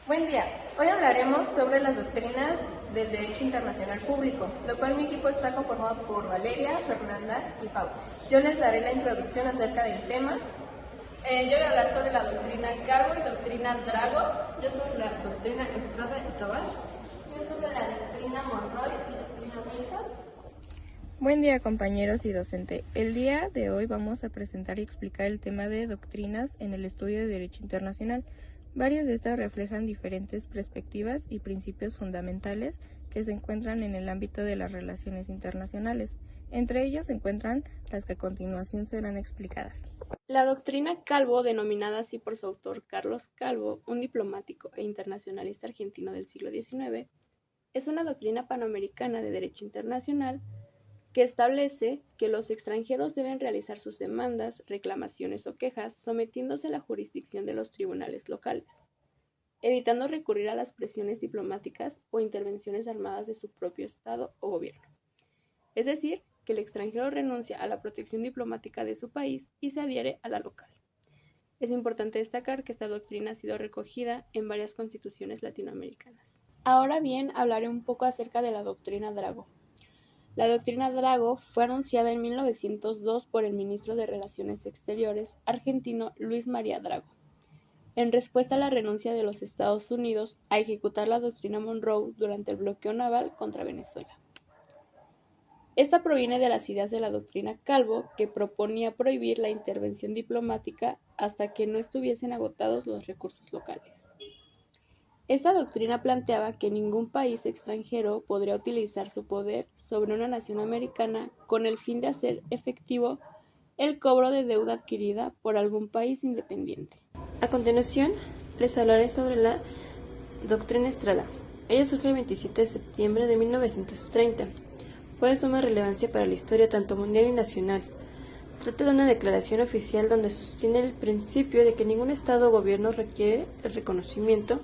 Buen día. Hoy hablaremos sobre las doctrinas del derecho internacional público, lo cual mi equipo está conformado por Valeria, Fernanda y Pau. Yo les daré la introducción acerca del tema. Yo voy a hablar sobre la doctrina Calvo y doctrina Drago. Yo sobre la doctrina Estrada y Tobar. Yo sobre la doctrina Monroy y doctrina Wilson. Buen día, compañeros y docente. El día de hoy vamos a presentar y explicar el tema de doctrinas en el estudio de Derecho Internacional. Varias de estas reflejan diferentes perspectivas y principios fundamentales que se encuentran en el ámbito de las relaciones internacionales. Entre ellas se encuentran las que a continuación serán explicadas. La doctrina Calvo, denominada así por su autor Carlos Calvo, un diplomático e internacionalista argentino del siglo XIX, es una doctrina panamericana de derecho internacional que establece que los extranjeros deben realizar sus demandas, reclamaciones o quejas sometiéndose a la jurisdicción de los tribunales locales, evitando recurrir a las presiones diplomáticas o intervenciones armadas de su propio Estado o gobierno. Es decir, que el extranjero renuncia a la protección diplomática de su país y se adhiere a la local. Es importante destacar que esta doctrina ha sido recogida en varias constituciones latinoamericanas. Ahora bien, hablaré un poco acerca de la doctrina Drago. La doctrina Drago fue anunciada en 1902 por el ministro de Relaciones Exteriores argentino Luis María Drago, en respuesta a la renuncia de los Estados Unidos a ejecutar la doctrina Monroe durante el bloqueo naval contra Venezuela. Esta proviene de las ideas de la doctrina Calvo, que proponía prohibir la intervención diplomática hasta que no estuviesen agotados los recursos locales. Esta doctrina planteaba que ningún país extranjero podría utilizar su poder sobre una nación americana con el fin de hacer efectivo el cobro de deuda adquirida por algún país independiente. A continuación, les hablaré sobre la doctrina Estrada. Ella surge el 27 de septiembre de 1930. Fue de suma relevancia para la historia tanto mundial y nacional. Trata de una declaración oficial donde sostiene el principio de que ningún Estado o gobierno requiere el reconocimiento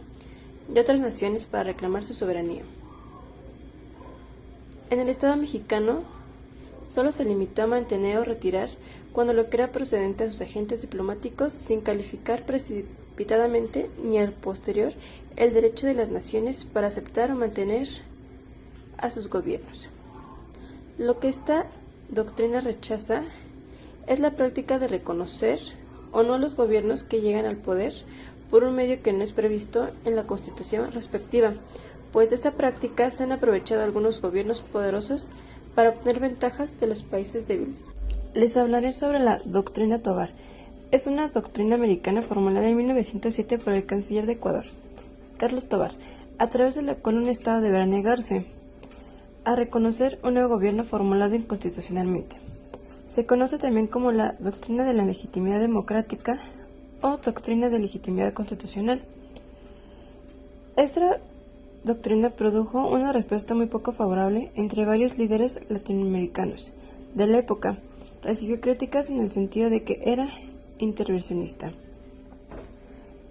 de otras naciones para reclamar su soberanía. En el Estado mexicano, solo se limitó a mantener o retirar cuando lo que era procedente a sus agentes diplomáticos, sin calificar precipitadamente ni al posterior el derecho de las naciones para aceptar o mantener a sus gobiernos. Lo que esta doctrina rechaza es la práctica de reconocer o no a los gobiernos que llegan al poder por un medio que no es previsto en la Constitución respectiva, pues de esa práctica se han aprovechado algunos gobiernos poderosos para obtener ventajas de los países débiles. Les hablaré sobre la doctrina Tobar. Es una doctrina americana formulada en 1907 por el canciller de Ecuador, Carlos Tobar, a través de la cual un Estado deberá negarse a reconocer un nuevo gobierno formulado inconstitucionalmente. Se conoce también como la doctrina de la legitimidad democrática o doctrina de legitimidad constitucional. Esta doctrina produjo una respuesta muy poco favorable entre varios líderes latinoamericanos de la época. Recibió críticas en el sentido de que era intervencionista.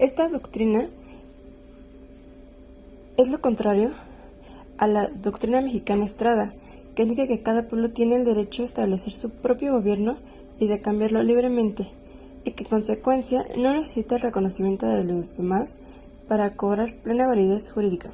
Esta doctrina es lo contrario a la doctrina mexicana Estrada, que indica que cada pueblo tiene el derecho a establecer su propio gobierno y de cambiarlo libremente, y que en consecuencia no necesita el reconocimiento de los demás para cobrar plena validez jurídica.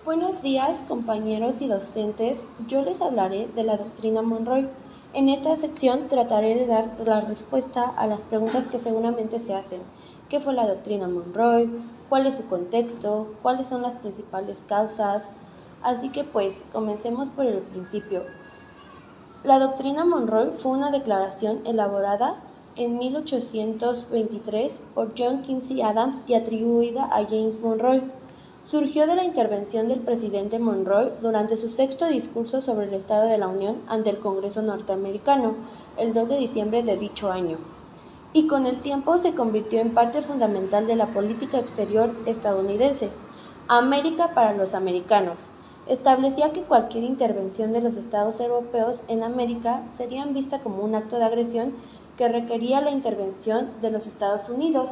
Buenos días, compañeros y docentes. Yo les hablaré de la doctrina Monroe. En esta sección trataré de dar la respuesta a las preguntas que seguramente se hacen. ¿Qué fue la doctrina Monroe? ¿Cuál es su contexto? ¿Cuáles son las principales causas? Así que pues, comencemos por el principio. La doctrina Monroe fue una declaración elaborada en 1823 por John Quincy Adams y atribuida a James Monroe. Surgió de la intervención del presidente Monroe durante su sexto discurso sobre el Estado de la Unión ante el Congreso norteamericano, el 2 de diciembre de dicho año, y con el tiempo se convirtió en parte fundamental de la política exterior estadounidense. América para los americanos. Establecía que cualquier intervención de los estados europeos en América sería vista como un acto de agresión que requería la intervención de los Estados Unidos.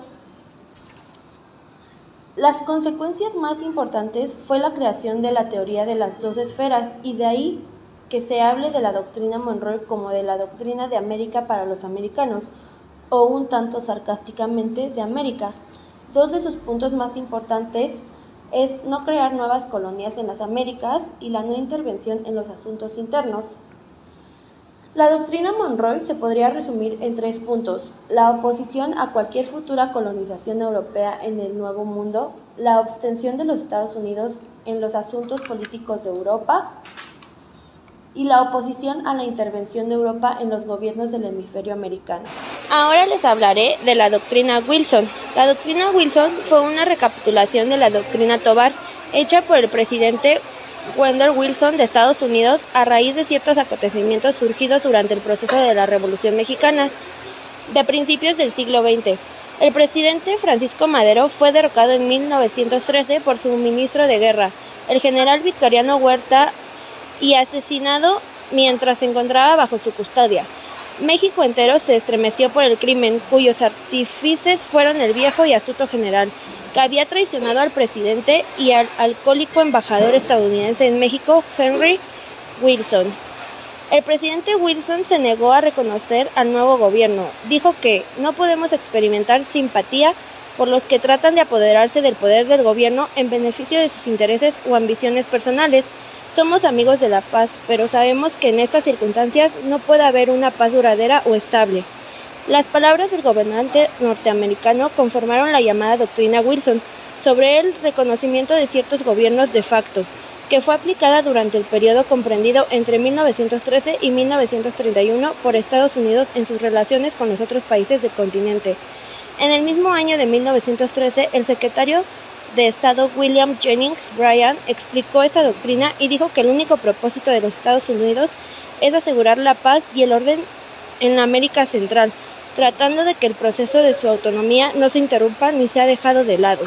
Las consecuencias más importantes fue la creación de la teoría de las dos esferas, y de ahí que se hable de la doctrina Monroe como de la doctrina de América para los americanos, o un tanto sarcásticamente de América. Dos de sus puntos más importantes es no crear nuevas colonias en las Américas y la no intervención en los asuntos internos. La doctrina Monroe se podría resumir en 3 puntos: la oposición a cualquier futura colonización europea en el Nuevo Mundo, la abstención de los Estados Unidos en los asuntos políticos de Europa y la oposición a la intervención de Europa en los gobiernos del hemisferio americano. Ahora les hablaré de la doctrina Wilson. La doctrina Wilson fue una recapitulación de la doctrina Tovar, hecha por el presidente Woodrow Wilson de Estados Unidos a raíz de ciertos acontecimientos surgidos durante el proceso de la Revolución Mexicana de principios del siglo XX. El presidente Francisco Madero fue derrocado en 1913 por su ministro de guerra, el general Victoriano Huerta, y asesinado mientras se encontraba bajo su custodia. México entero se estremeció por el crimen, cuyos artífices fueron el viejo y astuto general, que había traicionado al presidente y al alcohólico embajador estadounidense en México, Henry Wilson. El presidente Wilson se negó a reconocer al nuevo gobierno. Dijo que no podemos experimentar simpatía por los que tratan de apoderarse del poder del gobierno en beneficio de sus intereses o ambiciones personales. Somos amigos de la paz, pero sabemos que en estas circunstancias no puede haber una paz duradera o estable. Las palabras del gobernante norteamericano conformaron la llamada doctrina Wilson sobre el reconocimiento de ciertos gobiernos de facto, que fue aplicada durante el periodo comprendido entre 1913 y 1931 por Estados Unidos en sus relaciones con los otros países del continente. En el mismo año de 1913, el secretario de Estado William Jennings Bryan explicó esta doctrina y dijo que el único propósito de los Estados Unidos es asegurar la paz y el orden en la América Central, tratando de que el proceso de su autonomía no se interrumpa ni sea dejado de lado.